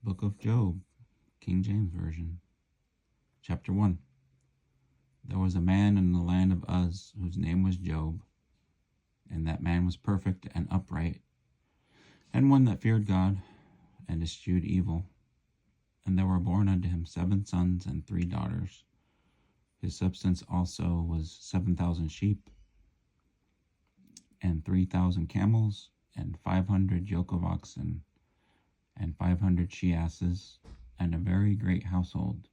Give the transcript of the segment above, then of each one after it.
Book of Job, King James Version. Chapter 1. There was a man in the land of Uz whose name was Job, and that man was perfect and upright, and one that feared God and eschewed evil. And there were born unto him 7 sons and 3 daughters. His substance also was 7,000 sheep, and 3,000 camels, and 500 yoke of oxen, and 500 she-asses, and a very great household,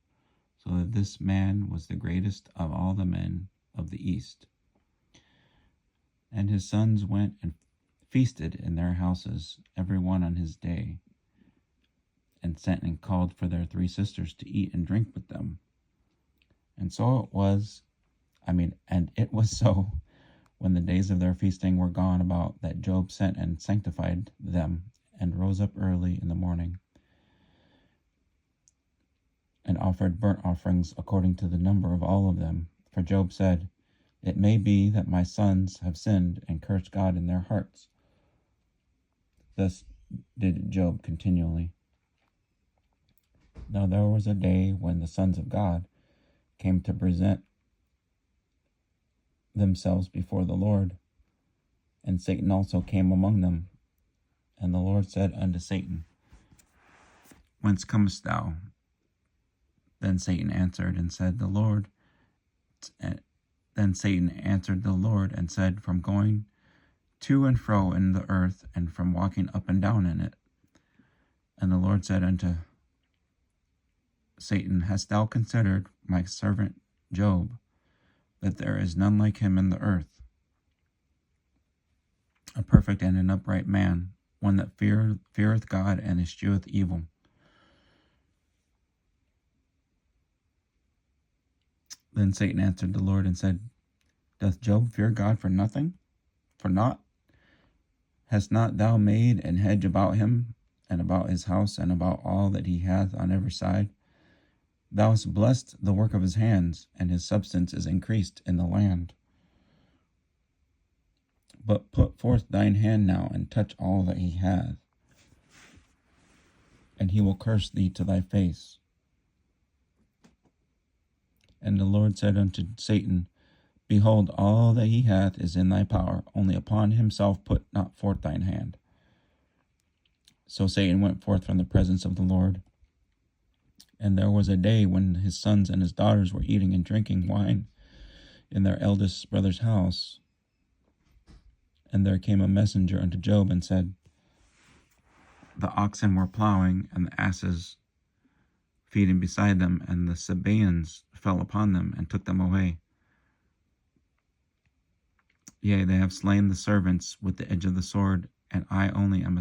so that this man was the greatest of all the men of the east. And his sons went and feasted in their houses, every one on his day, and sent and called for their 3 sisters to eat and drink with them. And it was so, when the days of their feasting were gone about, that Job sent and sanctified them, and rose up early in the morning, and offered burnt offerings according to the number of all of them. For Job said, "It may be that my sons have sinned and cursed God in their hearts." Thus did Job continually. Now there was a day when the sons of God came to present themselves before the Lord, and Satan also came among them. And the Lord said unto Satan, "Whence comest thou?" Then Satan answered and said, "The Lord," and said, "From going to and fro in the earth, and from walking up and down in it." And the Lord said unto Satan, "Hast thou considered my servant Job, that there is none like him in the earth, a perfect and an upright man, one that feareth God and escheweth evil?" Then Satan answered the Lord and said, "Doth Job fear God for nothing? For naught? Hast not thou made an hedge about him, and about his house, and about all that he hath on every side? Thou hast blessed the work of his hands, and his substance is increased in the land. But put forth thine hand now, and touch all that he hath, and he will curse thee to thy face." And the Lord said unto Satan, "Behold, all that he hath is in thy power, only upon himself put not forth thine hand." So Satan went forth from the presence of the Lord. And there was a day when his sons and his daughters were eating and drinking wine in their eldest brother's house. And there came a messenger unto Job and said, "The oxen were plowing, and the asses feeding beside them, and the Sabaeans fell upon them and took them away. Yea, they have slain the servants with the edge of the sword, and I only am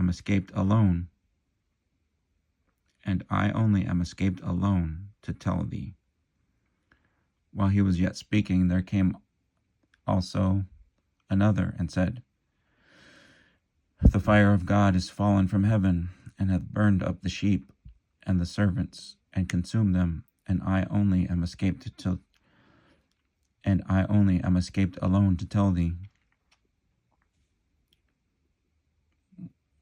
escaped alone. And I only am escaped alone to tell thee." While he was yet speaking, there came also another and said, "The fire of God is fallen from heaven, and hath burned up the sheep and the servants, and consumed them, and I only am escaped alone to tell thee."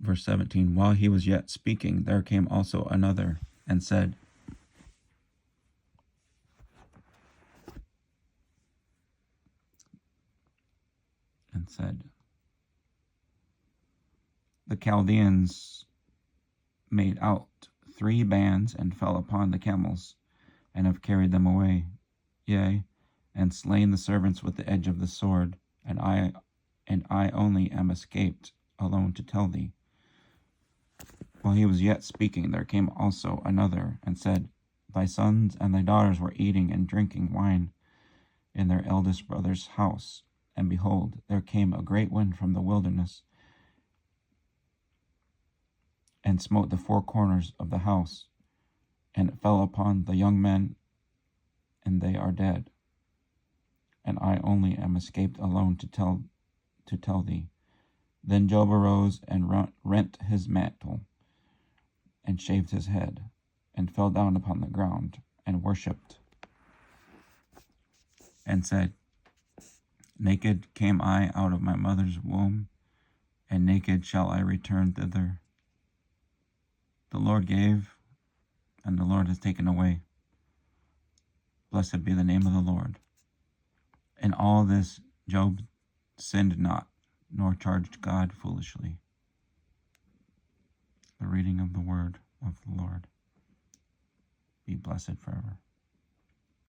Verse 17, while he was yet speaking, there came also another and said, "The Chaldeans made out 3 bands and fell upon the camels, and have carried them away, yea, and slain the servants with the edge of the sword, and I only am escaped alone to tell thee." While he was yet speaking, there came also another and said, "Thy sons and thy daughters were eating and drinking wine in their eldest brother's house, and behold, there came a great wind from the wilderness, and smote the 4 corners of the house, and it fell upon the young men, and they are dead. And I only am escaped alone to tell thee." Then Job arose and rent his mantle, and shaved his head, and fell down upon the ground, and worshipped, and said, "Naked came I out of my mother's womb, and naked shall I return thither. The Lord gave, and the Lord has taken away. Blessed be the name of the Lord. In all this, Job sinned not, nor charged God foolishly. The reading of the word of the Lord be blessed forever.